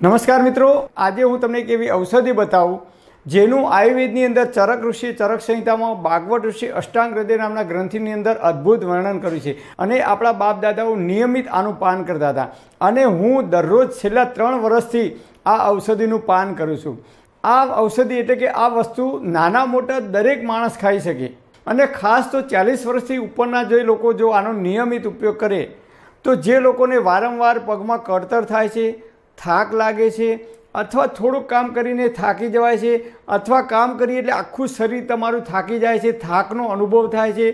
નમસ્કાર મિત્રો, આજે હું તમને એક એવી ઔષધિ બતાવું જેનું આયુર્વેદની અંદર ચરક ઋષિ ચરક સંહિતામાં ભાગવત ઋષિ અષ્ટાંગ હૃદય નામના ગ્રંથિની અંદર અદ્ભુત વર્ણન કર્યું છે અને આપણા બાપ દાદાઓ નિયમિત આનું પાન કરતા હતા અને હું દરરોજ છેલ્લા 3 વર્ષથી આ ઔષધિનું પાન કરું છું। આ ઔષધિ એટલે કે આ વસ્તુ નાના મોટા દરેક માણસ ખાઈ શકે અને ખાસ તો 40 વર્ષથી ઉપરના જે લોકો જો આનો નિયમિત ઉપયોગ કરે તો જે લોકોને વારંવાર પગમાં કળતર થાય છે, થાક લાગે છે અથવા થોડુંક કામ કરીને થાકી જવાય છે અથવા કામ કરીએ એટલે આખું શરીર તમારું થાકી જાય છે, થાકનો અનુભવ થાય છે,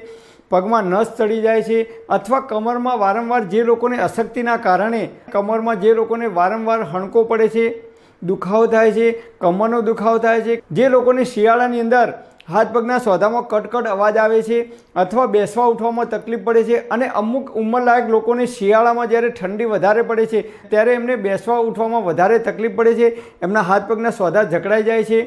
પગમાં નસ ચડી જાય છે અથવા કમરમાં વારંવાર જે લોકોને અશક્તિના કારણે કમરમાં જે લોકોને વારંવાર હણકો પડે છે, દુખાવો થાય છે, કમરનો દુખાવો થાય છે, જે લોકોને શિયાળાની અંદર હાથ પગના સોધામાં કટકટ અવાજ આવે છે અથવા બેસવા ઉઠવામાં તકલીફ પડે છે અને અમુક ઉંમરલાયક લોકોને શિયાળામાં જ્યારે ઠંડી વધારે પડે છે ત્યારે એમને બેસવા ઉઠવામાં વધારે તકલીફ પડે છે, એમના હાથ પગના સોધા જકડાઈ જાય છે,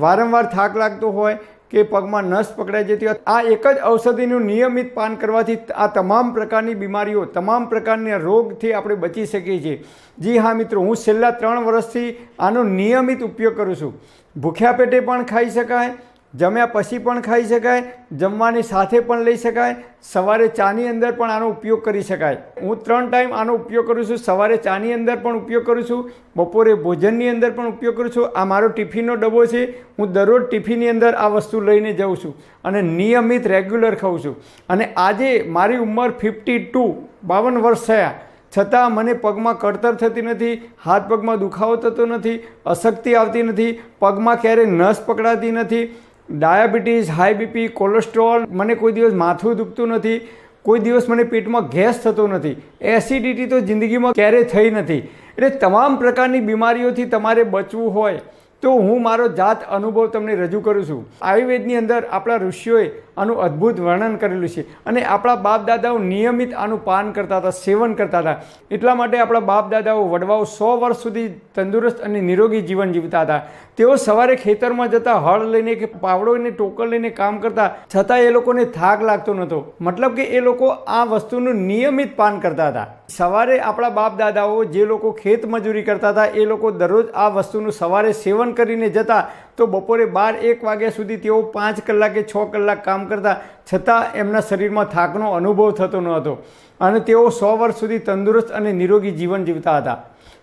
વારંવાર થાક લાગતો હોય કે પગમાં નસ પકડાઈ જતી હોય। આ એક જ ઔષધિનું નિયમિત પાન કરવાથી આ તમામ પ્રકારની બીમારીઓ, તમામ પ્રકારના રોગથી આપણે બચી શકીએ છીએ। જી હા મિત્રો, હું છેલ્લા 3 વર્ષથી આનો નિયમિત ઉપયોગ કરું છું। ભૂખ્યા પેટે પણ ખાઈ શકાય, જમ્યા પછી પણ ખાઈ શકાય, જમવાની સાથે પણ લઈ શકાય, સવારે ચાની અંદર પણ આનો ઉપયોગ કરી શકાય। હું 3 ટાઈમ આનો ઉપયોગ કરું છું। સવારે ચાની અંદર પણ ઉપયોગ કરું છું, બપોરે ભોજનની અંદર પણ ઉપયોગ કરું છું। આ મારો ટિફિનનો ડબ્બો છે, હું દરરોજ ટિફિનની અંદર આ વસ્તુ લઈને જાઉં છું અને નિયમિત રેગ્યુલર ખાઉં છું અને આજે મારી ઉંમર 52 વર્ષ થયા છતાં મને પગમાં કળતર થતી નથી, હાથ પગમાં દુખાવો થતો નથી, અશક્તિ આવતી નથી, પગમાં ક્યારેય નસ પકડાતી નથી, ડાયાબિટીસ, હાઈ બીપી, કોલેસ્ટ્રોલ, મને કોઈ દિવસ માથું દુખતું નથી, કોઈ દિવસ મને પેટમાં ગેસ થતો નથી, એસિડિટી તો જિંદગીમાં ક્યારેય થઈ નથી। એટલે તમામ પ્રકારની બીમારીઓથી તમારે બચવું હોય તો હું મારો જાત અનુભવ તમને રજૂ કરું છું। આયુર્વેદની અંદર આપણા ઋષિઓએ આનું અદ્ભુત વર્ણન કરેલું છે અને આપણા બાપ દાદાઓ નિયમિત આનું પાન કરતા હતા, સેવન કરતા હતા। એટલા માટે આપણા બાપ દાદાઓ વડવાઓ 100 વર્ષ સુધી તંદુરસ્ત અને નિરોગી જીવન જીવતા હતા। તેઓ સવારે ખેતરમાં જતા, હળ લઈને કે પાવડો લઈને ટોકર લઈને કામ કરતા, છતાં એ લોકોને થાક લાગતો નહોતો। મતલબ કે એ લોકો આ વસ્તુનું નિયમિત પાન કરતા હતા। સવારે આપણા બાપ દાદાઓ જે લોકો ખેત મજૂરી કરતા હતા એ લોકો દરરોજ આ વસ્તુનું સવારે સેવન કરીને જતા તો બપોરે 12-1 વાગ્યા સુધી તેઓ 5 કલાક કે 6 કલાક કામ કરતા, છતાં એમના શરીરમાં થાકનો અનુભવ થતો ન હતો અને તેઓ 100 વર્ષ સુધી તંદુરસ્ત અને નિરોગી જીવન જીવતા હતા।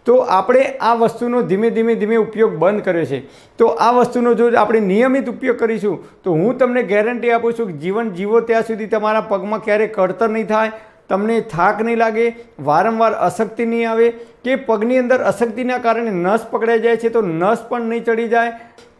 તો આપણે આ વસ્તુનો ધીમે ધીમે ઉપયોગ બંધ કર્યો છે। તો આ વસ્તુનો જો આપણે નિયમિત ઉપયોગ કરીશું તો હું તમને ગેરંટી આપું છું કે જીવન જીવો ત્યાં સુધી તમારા પગમાં ક્યારેય કળતર નહીં થાય, તમને થાક નહીં લાગે, વારંવાર અશક્તિ નહીં આવે કે પગની અંદર અશક્તિના કારણે નસ પકડાઈ જાય છે તો નસ પણ નહીં ચડી જાય।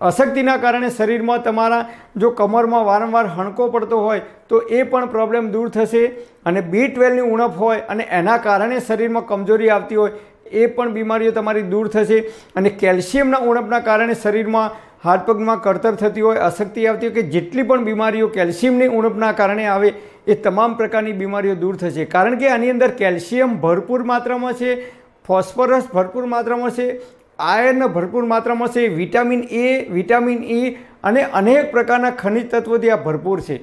અશક્તિના કારણે શરીરમાં તમારા જો કમરમાં વારંવાર હણકો પડતો હોય તો એ પણ પ્રોબ્લેમ દૂર થશે અને B12ની ઉણપ હોય અને એના કારણે શરીરમાં કમજોરી આવતી હોય એ પણ બીમારીઓ તમારી દૂર થશે અને કેલ્શિયમના ઉણપના કારણે શરીરમાં હાથ પગમાં કળતર થતી હોય, અશક્તિ આવતી હોય કે જેટલી પણ બીમારીઓ કેલ્શિયમની ઉણપના કારણે આવે એ તમામ પ્રકારની બીમારીઓ દૂર થશે। કારણ કે આની અંદર કેલ્શિયમ ભરપૂર માત્રામાં છે, ફોસ્ફરસ ભરપૂર માત્રામાં છે, આયર્ન ભરપૂર માત્રામાં છે, વિટામિન A, વિટામિન E અને અનેક પ્રકારના ખનિજ તત્વોથી આ ભરપૂર છે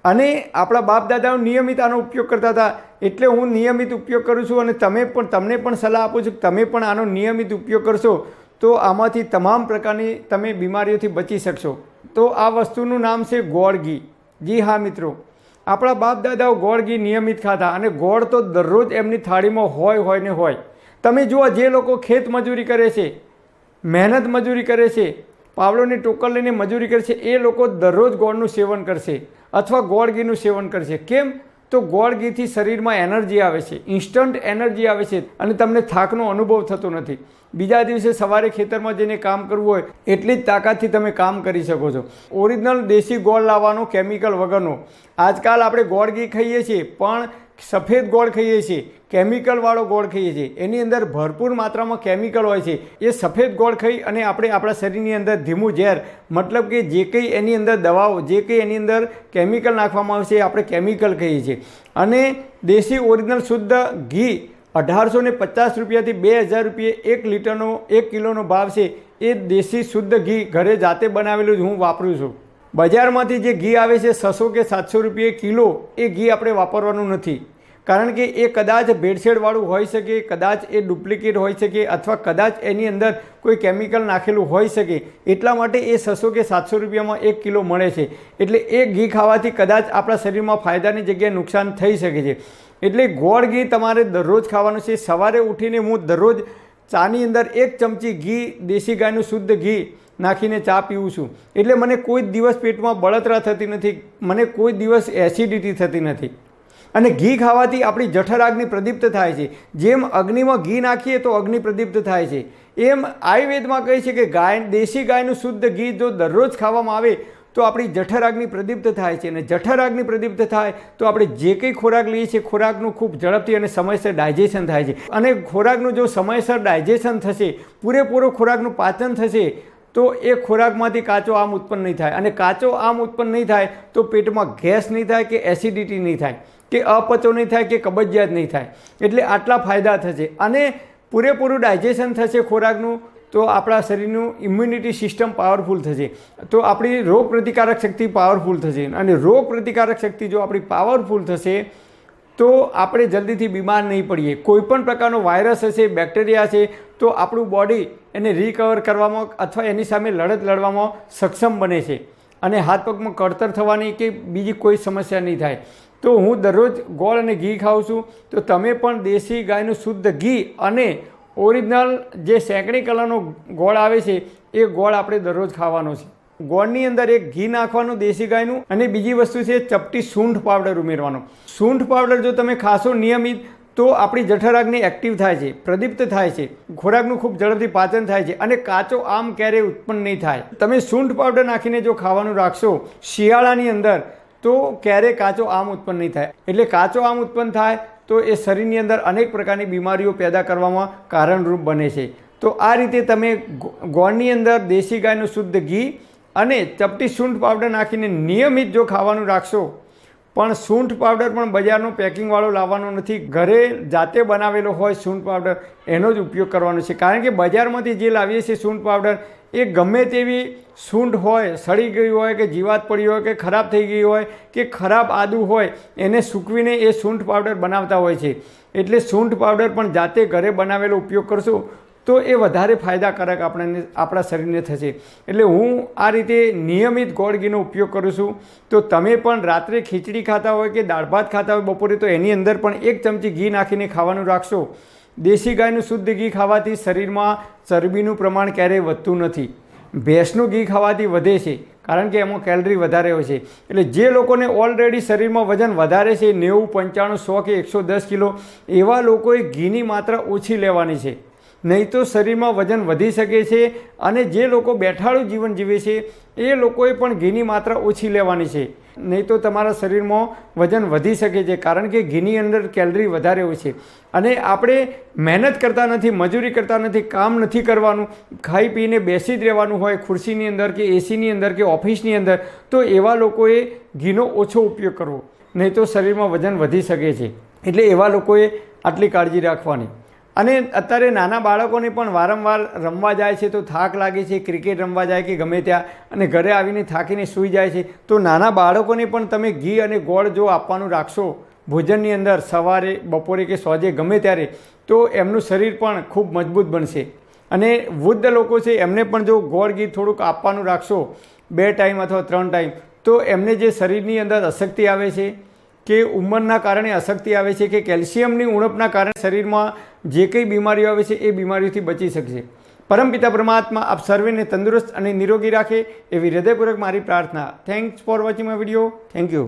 અને આપણા બાપ દાદાઓ નિયમિત આનો ઉપયોગ કરતા હતા એટલે હું નિયમિત ઉપયોગ કરું છું અને તમને પણ સલાહ આપું છું કે તમે પણ આનો નિયમિત ઉપયોગ કરશો તો આમાંથી તમામ પ્રકારની તમે બીમારીઓથી બચી શકશો। તો આ વસ્તુનું નામ છે ગોળ ઘી। જી હા મિત્રો, આપણા બાપ દાદાઓ ગોળ ઘી નિયમિત ખાતા અને ગોળ તો દરરોજ એમની થાળીમાં હોય ને હોય। તમે જુઓ, જે લોકો ખેત મજૂરી કરે છે, મહેનત મજૂરી કરે છે, પાવડોની ટોકર લઈને મજૂરી કરે છે એ લોકો દરરોજ ગોળનું સેવન કરશે અથવા ગોળ ઘીનું સેવન કરશે। કેમ? તો ગોળ ઘીથી શરીરમાં એનર્જી આવે છે, ઇન્સ્ટન્ટ એનર્જી આવે છે અને તમને થાકનો અનુભવ થતો નથી। બીજા દિવસે સવારે ખેતરમાં જઈને કામ કરવું હોય એટલી જ તાકાતથી તમે કામ કરી શકો છો। ઓરિજિનલ દેશી ગોળ લાવવાનો, કેમિકલ વગરનો। આજકાલ આપણે ગોળ ઘી ખાઈએ છીએ પણ સફેદ ગોળ ખાઈએ છીએ, કેમિકલવાળો ગોળ ખાઈએ છીએ, એની અંદર ભરપૂર માત્રામાં કેમિકલ હોય છે। એ સફેદ ગોળ ખાઈ અને આપણે આપણા શરીરની અંદર ધીમું ઝેર, મતલબ કે જે કંઈ એની અંદર દવાઓ, જે કંઈ એની અંદર કેમિકલ નાખવામાં આવે છે આપણે કેમિકલ કહીએ છીએ અને દેશી ઓરિજિનલ શુદ્ધ ઘી 1850 રૂપિયાથી 2000 રૂપિયે 1 લીટરનો 1 કિલોનો ભાવ છે। એ દેશી શુદ્ધ ઘી ઘરે જાતે બનાવેલું જ હું વાપરું છું। બજારમાંથી જે ઘી આવે છે 600 કે 700 રૂપિયે કિલો, એ ઘી આપણે વાપરવાનું નથી। કારણ કે એ કદાચ ભેળસેળવાળું હોઈ શકે, કદાચ એ ડુપ્લિકેટ હોઈ શકે, અથવા કદાચ એની અંદર કોઈ કેમિકલ નાખેલું હોઈ શકે. એટલા માટે એ 600 કે 700 રૂપિયામાં 1 કિલો મળે છે. એટલે એ ઘી ખાવાથી કદાચ આપણા શરીરમાં ફાયદાની જગ્યાએ નુકસાન થઈ શકે છે. એટલે ગોળ ઘી તમારે દરરોજ ખાવાનું છે. સવારે ઉઠીને હું દરરોજ ચાની અંદર 1 ચમચી ઘી, દેશી ગાયનું શુદ્ધ ઘી નાખીને ચા પીવું છું. એટલે મને કોઈ દિવસ પેટમાં બળતરા થતી નથી, મને કોઈ દિવસ એસિડિટી થતી નથી. અને ઘી ખાવાથી આપણી જઠરાગ્નિ પ્રદીપ્ત થાય છે. જેમ અગ્નિમાં ઘી નાખીએ તો અગ્નિ પ્રદીપ્ત થાય છે, એમ આયુર્વેદમાં કહે છે કે દેશી ગાયનું શુદ્ધ ઘી જો દરરોજ ખાવામાં આવે તો આપણી જઠરાગ્નિ પ્રદીપ્ત થાય છે. અને જઠરાગ્નિ પ્રદીપ્ત થાય તો આપણે જે કંઈ ખોરાક લઈએ છીએ ખોરાકનું ખૂબ ઝડપથી અને સમયસર ડાયજેશન થાય છે. અને ખોરાકનું જો સમયસર ડાયજેશન થશે, પૂરેપૂરો ખોરાકનું પાચન થશે, તો એ ખોરાકમાંથી કાચો આમ ઉત્પન્ન નહીં થાય. અને કાચો આમ ઉત્પન્ન નહીં થાય તો પેટમાં ગેસ નહીં થાય, કે એસિડિટી નહીં થાય, કે અપચો નહીં થાય, કે કબજિયાત નહીં થાય. એટલે આટલા ફાયદા થશે. અને પૂરેપૂરું ડાયજેશન થશે ખોરાકનું તો આપણા શરીરનું ઇમ્યુનિટી સિસ્ટમ પાવરફુલ થશે, તો આપણી રોગ પ્રતિકારક શક્તિ પાવરફુલ થશે. અને રોગ પ્રતિકારક શક્તિ જો આપણી પાવરફુલ થશે તો આપણે જલ્દીથી બીમાર નહીં પડીએ. કોઈપણ પ્રકારનો વાયરસ હશે, બેક્ટેરિયા છે, તો આપણું બોડી એને રિકવર કરવામાં અથવા એની સામે લડત લડવામાં સક્ષમ બને છે. અને હાથ પગમાં કળતર થવાની કે બીજી કોઈ સમસ્યા નહીં થાય. તો હું દરરોજ ગોળ અને ઘી ખાઉં છું. તો તમે પણ દેશી ગાયનું શુદ્ધ ઘી અને ઓરિજિનલ જે સેંકડી કલરનો ગોળ આવે છે એ ગોળ આપણે દરરોજ ખાવાનો છે. ગોળની અંદર એક ઘી નાખવાનું દેશી ગાયનું, અને બીજી વસ્તુ છે ચપટી સૂંઠ પાવડર ઉમેરવાનો. સૂંઠ પાવડર જો તમે ખાશો નિયમિત તો આપણી જઠરાગ્નિ એક્ટિવ થાય છે, પ્રદીપ્ત થાય છે, ખોરાકનું ખૂબ ઝડપથી પાચન થાય છે, અને કાચો આમ ક્યારેય ઉત્પન્ન નહીં થાય. તમે સૂંઠ પાવડર નાખીને જો ખાવાનું રાખશો શિયાળાની અંદર તો ક્યારેય કાચો આમ ઉત્પન્ન નહીં થાય. એટલે કાચો આમ ઉત્પન્ન થાય તો એ શરીરની અંદર અનેક પ્રકારની બીમારીઓ પેદા કરવામાં કારણરૂપ બને છે. તો આ રીતે તમે ગોળની અંદર દેશી ગાયનું શુદ્ધ ઘી અને ચપટી સૂંઠ પાવડર નાખીને નિયમિત જો ખાવાનું રાખશો, પણ સૂંઠ પાવડર પણ બજારનો પેકિંગવાળો લાવવાનો નથી, ઘરે જાતે બનાવેલો હોય સૂંઠ પાવડર એનો જ ઉપયોગ કરવાનો છે. કારણ કે બજારમાંથી જે લાવીએ છીએ સૂંઠ પાવડર એ ગમે તેવી સૂંઠ હોય, સડી ગઈ હોય, કે જીવાત પડી હોય, કે ખરાબ થઈ ગઈ હોય, કે ખરાબ આદુ હોય, એને સૂકવીને એ સૂંઠ પાવડર બનાવતા હોય છે. એટલે સૂંઠ પાવડર પણ જાતે ઘરે બનાવેલો ઉપયોગ કરશો તો એ વધારે ફાયદાકારક આપણા શરીરને થશે. એટલે હું આ રીતે નિયમિત ગોળ ઘીનો ઉપયોગ કરું છું. તો તમે પણ રાત્રે ખીચડી ખાતા હોય કે દાળ ભાત ખાતા હોય બપોરે, તો એની અંદર પણ 1 ચમચી ઘી નાખીને ખાવાનું રાખશો. દેશી ગાયનું શુદ્ધ ઘી ખાવાથી શરીરમાં ચરબીનું પ્રમાણ ક્યારેય વધતું નથી. ભેંસનું ઘી ખાવાથી વધે છે, કારણ કે એમાં કેલરી વધારે હોય છે. એટલે જે લોકોને ઓલરેડી શરીરમાં વજન વધારે છે, 90, 95, 100 કે 110 કિલો, એવા લોકોએ ઘીની માત્રા ઓછી લેવાની છે, નહીં તો શરીરમાં વજન વધી શકે છે. અને જે લોકો બેઠાડું જીવન જીવે છે એ લોકોએ પણ ઘીની માત્રા ઓછી લેવાની છે, નહીં તો તમારા શરીરમાં વજન વધી શકે છે. કારણ કે ઘીની અંદર કેલરી વધારે હોય છે. અને આપણે મહેનત કરતા નથી, મજૂરી કરતા નથી, કામ નથી કરવાનું, ખાઈ પીને બેસી જ રહેવાનું હોય ખુરશીની અંદર કે એસીની અંદર કે ઓફિસની અંદર, તો એવા લોકોએ ઘીનો ઓછો ઉપયોગ કરવો, નહીં તો શરીરમાં વજન વધી શકે છે. એટલે એવા લોકોએ આટલી કાળજી રાખવાની. અને અત્યારે નાના બાળકોને પણ વારંવાર રમવા જાય છે તો થાક લાગે છે, ક્રિકેટ રમવા જાય કે ગમે ત્યાં, અને ઘરે આવીને થાકીને સૂઈ જાય છે. તો નાના બાળકોને પણ તમે ઘી અને ગોળ જો આપવાનું રાખશો ભોજનની અંદર, સવારે, બપોરે કે સાંજે ગમે ત્યારે, તો એમનું શરીર પણ ખૂબ મજબૂત બનશે. અને વૃદ્ધ લોકો છે એમને પણ જો ગોળ ઘી થોડુંક આપવાનું રાખશો 2 ટાઈમ અથવા 3 ટાઈમ, તો એમને જે શરીરની અંદર અશક્તિ આવે છે, કે ઉંમરના કારણે અશક્તિ આવે છે, કે કેલ્શિયમની ઉણપના કારણે શરીરમાં જે કંઈ બીમારીઓ આવે છે એ બીમારીઓથી બચી શકશે. પરમપિતા પરમાત્મા આપ સર્વેને તંદુરસ્ત અને નિરોગી રાખે એવી હૃદયપૂર્વક મારી પ્રાર્થના. Thanks for watching my video. Thank you.